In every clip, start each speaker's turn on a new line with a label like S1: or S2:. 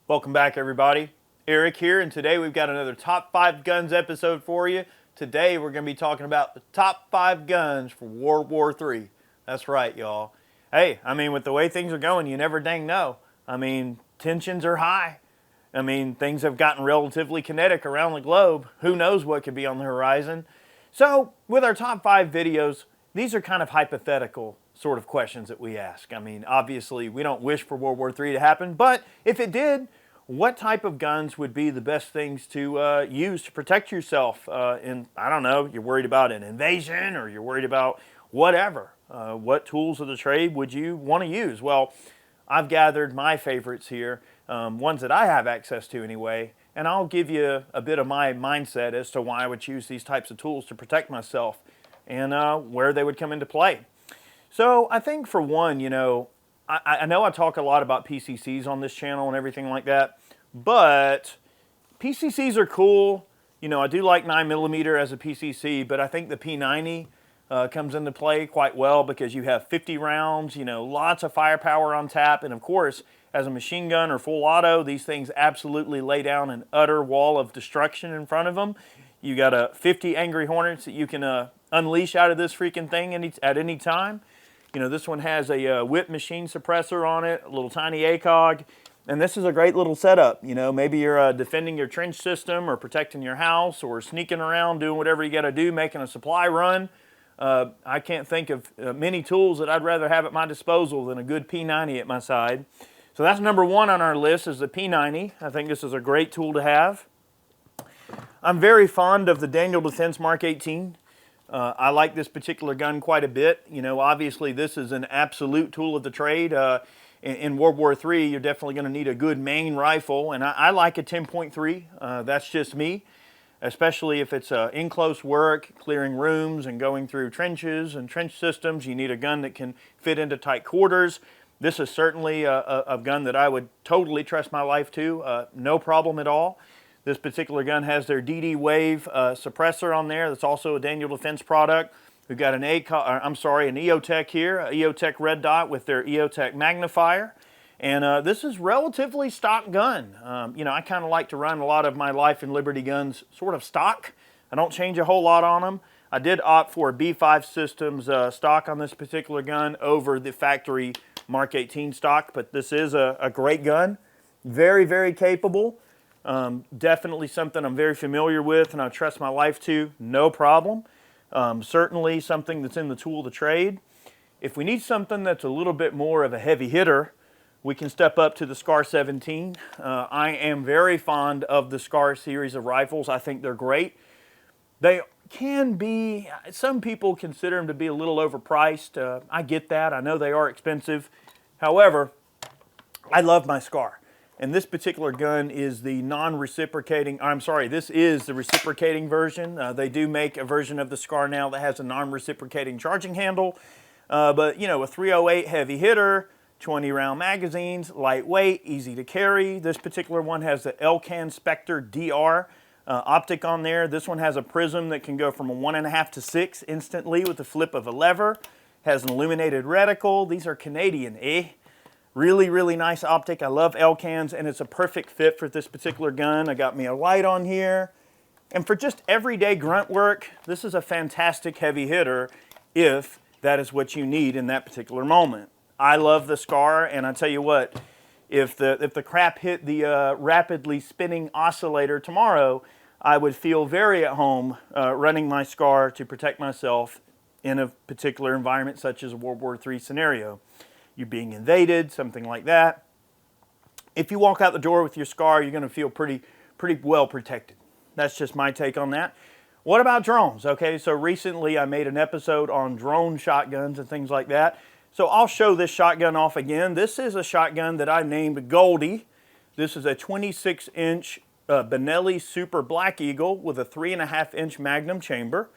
S1: Welcome back, everybody. Eric here, and today we've got another Top 5 Guns episode for you. Today we're going to be talking about the top 5 guns for World War III. That's right, y'all. Hey, with the way things are going, you never dang know. Tensions are high. Things have gotten relatively kinetic around the globe. Who knows what could be on the horizon? So, with our top 5 videos, these are kind of hypothetical sort of questions that we ask. Obviously, we don't wish for World War III to happen, but if it did, what type of guns would be the best things to use to protect yourself you're worried about an invasion or you're worried about whatever. What tools of the trade would you want to use? Well, I've gathered my favorites here, ones that I have access to anyway, and I'll give you a bit of my mindset as to why I would choose these types of tools to protect myself and where they would come into play. So I think for one, I know I talk a lot about PCCs on this channel and everything like that, but PCCs are cool. I do like 9mm as a PCC, but I think the P90 comes into play quite well because you have 50 rounds, lots of firepower on tap, and of course, as a machine gun or full auto, these things absolutely lay down an utter wall of destruction in front of them. You got a 50 Angry Hornets that you can unleash out of this freaking thing at any time. This one has a whip machine suppressor on it, a little tiny ACOG, and this is a great little setup. Maybe you're defending your trench system or protecting your house or sneaking around, doing whatever you got to do, making a supply run. I can't think of many tools that I'd rather have at my disposal than a good P90 at my side. So that's number one on our list is the P90. I think this is a great tool to have. I'm very fond of the Daniel Defense Mark 18. I like this particular gun quite a bit. Obviously this is an absolute tool of the trade. In World War III, you're definitely going to need a good main rifle, and I like a 10.3. That's just me, especially if it's in close work, clearing rooms and going through trenches and trench systems. You need a gun that can fit into tight quarters. This is certainly a gun that I would totally trust my life to, no problem at all. This particular gun has their DD Wave suppressor on there. That's also a Daniel Defense product. We've got an EOTech here, an EOTech Red Dot with their EOTech magnifier. And this is relatively stock gun. I kind of like to run a lot of my Life and Liberty guns sort of stock. I don't change a whole lot on them. I did opt for a B5 Systems stock on this particular gun over the factory Mark 18 stock, but this is a great gun. Very, very capable. Definitely something I'm very familiar with and I trust my life to, no problem. Certainly something that's in the tool of the trade. If we need something that's a little bit more of a heavy hitter, we can step up to the SCAR 17. I am very fond of the SCAR series of rifles. I think they're great. They can be, some people consider them to be a little overpriced. I get that. I know they are expensive. However, I love my SCAR. And this particular gun is the this is the reciprocating version. They do make a version of the SCAR now that has a non-reciprocating charging handle. But a 308 heavy hitter, 20 round magazines, lightweight, easy to carry. This particular one has the Elcan Spectre DR optic on there. This one has a prism that can go from a 1.5 to 6 instantly with the flip of a lever. Has an illuminated reticle. These are Canadian, Really, really nice optic. I love Elcans, and it's a perfect fit for this particular gun. I got me a light on here. And for just everyday grunt work, this is a fantastic heavy hitter if that is what you need in that particular moment. I love the SCAR, and I tell you what, if the crap hit the rapidly spinning oscillator tomorrow, I would feel very at home running my SCAR to protect myself in a particular environment such as a World War III scenario. You're being invaded, something like that. If you walk out the door with your SCAR, you're going to feel pretty well protected. That's just my take on that. What about drones? Okay, so recently I made an episode on drone shotguns and things like that. So I'll show this shotgun off again. This is a shotgun that I named Goldie. This is a 26-inch Benelli Super Black Eagle with a 3.5-inch Magnum chamber.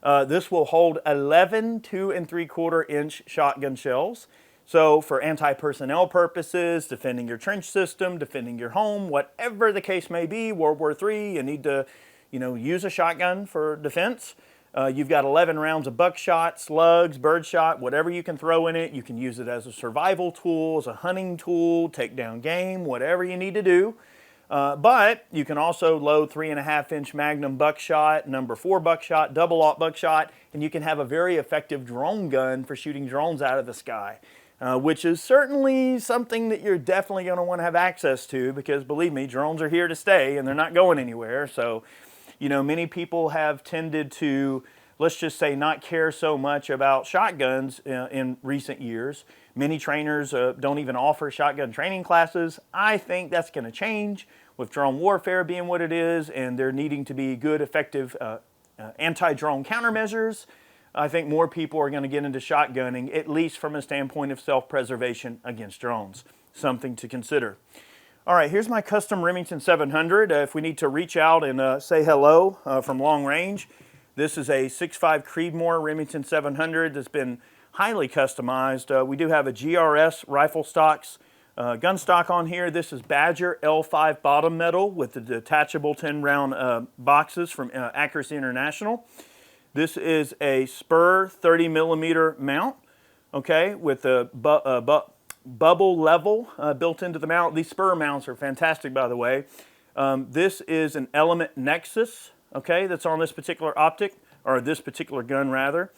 S1: This will hold 11 2 3/4-inch shotgun shells. So for anti-personnel purposes, defending your trench system, defending your home, whatever the case may be, World War III, you need to use a shotgun for defense. You've got 11 rounds of buckshot, slugs, birdshot, whatever you can throw in it. You can use it as a survival tool, as a hunting tool, take down game, whatever you need to do. But you can also load 3.5-inch Magnum buckshot, number 4 buckshot, double-aught buckshot, and you can have a very effective drone gun for shooting drones out of the sky, which is certainly something that you're definitely going to want to have access to, because believe me, drones are here to stay and they're not going anywhere. So, you know, many people have tended to, let's just say, not care so much about shotguns in recent years. Many trainers don't even offer shotgun training classes. I think that's going to change with drone warfare being what it is, and there needing to be good, effective anti-drone countermeasures. I think more people are going to get into shotgunning, at least from a standpoint of self-preservation against drones. Something to consider. All right, here's my custom Remington 700. If we need to reach out and say hello from long range, this is a 6.5 Creedmoor Remington 700 that's been highly customized. We do have a GRS rifle stocks gun stock on here. This is Badger L5 bottom metal with the detachable 10-round boxes from Accuracy International. This is a Spur 30mm mount, okay, with a bubble level built into the mount. These Spur mounts are fantastic, by the way. This is an Element Nexus, okay, that's on this particular optic, or this particular gun rather.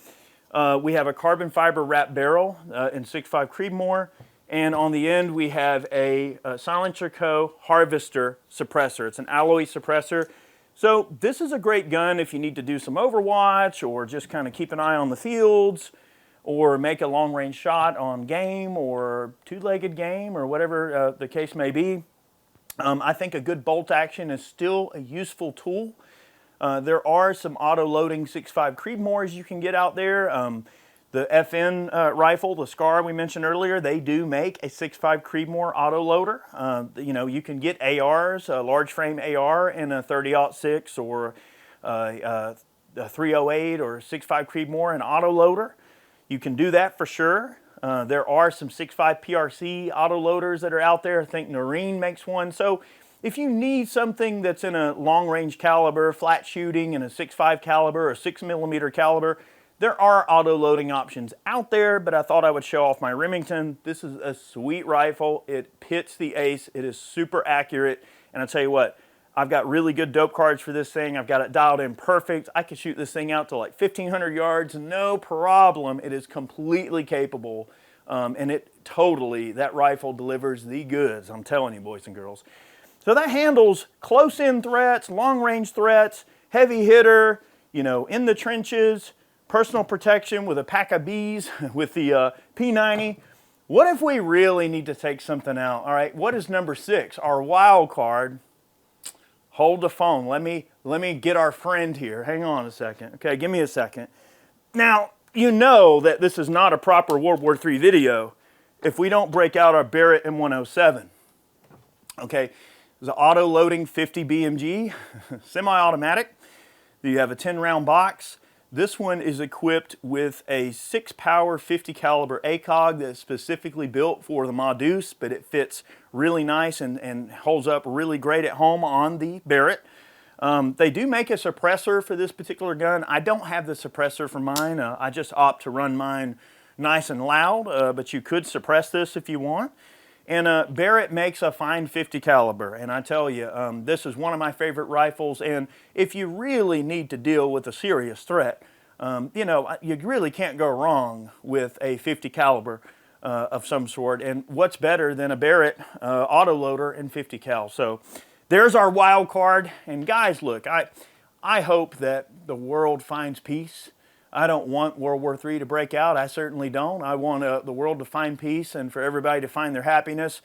S1: We have a carbon fiber wrap barrel in 6.5 Creedmoor, and on the end we have a Silencer Co. Harvester suppressor. It's an alloy suppressor. So this is a great gun if you need to do some overwatch, or just kind of keep an eye on the fields, or make a long-range shot on game, or two-legged game, or whatever the case may be. I think a good bolt action is still a useful tool. There are some auto-loading 6.5 Creedmoors you can get out there. The FN rifle, the SCAR we mentioned earlier, they do make a 6.5 Creedmoor auto-loader. You know, you can get ARs, a large frame AR in a 30-06 or a 308 or 6.5 Creedmoor, an auto-loader. You can do that for sure. There are some 6.5 PRC auto-loaders that are out there. I think Noreen makes one. So if you need something that's in a long-range caliber, flat shooting in a 6.5 caliber or 6mm caliber, there are auto-loading options out there, but I thought I would show off my Remington. This is a sweet rifle. It pits the ace. It is super accurate. And I'll tell you what, I've got really good dope cards for this thing. I've got it dialed in perfect. I can shoot this thing out to like 1,500 yards, no problem. It is completely capable. And it totally, that rifle delivers the goods. I'm telling you, boys and girls. So that handles close-in threats, long-range threats, heavy hitter, you know, in the trenches, personal protection with a pack of bees, with the P90. What if we really need to take something out? All right, what is number 6? Our wild card. Hold the phone. Let me get our friend here. Hang on a second. Okay, give me a second. Now, you know that this is not a proper World War III video if we don't break out our Barrett M107. Okay, it's an auto-loading 50 BMG, semi-automatic. You have a 10-round box. This one is equipped with a 6-power 50 caliber ACOG that's specifically built for the Modus, but it fits really nice and holds up really great at home on the Barrett. They do make a suppressor for this particular gun. I don't have the suppressor for mine. I just opt to run mine nice and loud, but you could suppress this if you want. And Barrett makes a fine 50 caliber, and I tell you, this is one of my favorite rifles, and if you really need to deal with a serious threat, you know, you really can't go wrong with a 50 caliber of some sort, and what's better than a Barrett autoloader and 50 cal. So there's our wild card, and guys, look, I hope that the world finds peace. I don't want World War III to break out. I certainly don't. I want the world to find peace and for everybody to find their happiness.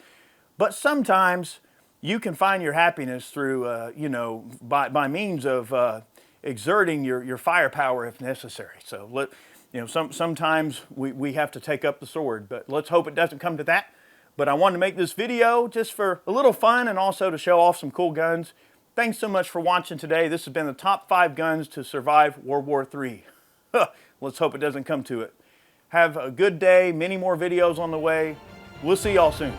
S1: But sometimes you can find your happiness through, you know, by means of exerting your firepower if necessary. So, you know, sometimes we have to take up the sword. But let's hope it doesn't come to that. But I wanted to make this video just for a little fun and also to show off some cool guns. Thanks so much for watching today. This has been the top 5 guns to survive World War III. Let's hope it doesn't come to it. Have a good day. Many more videos on the way. We'll see y'all soon.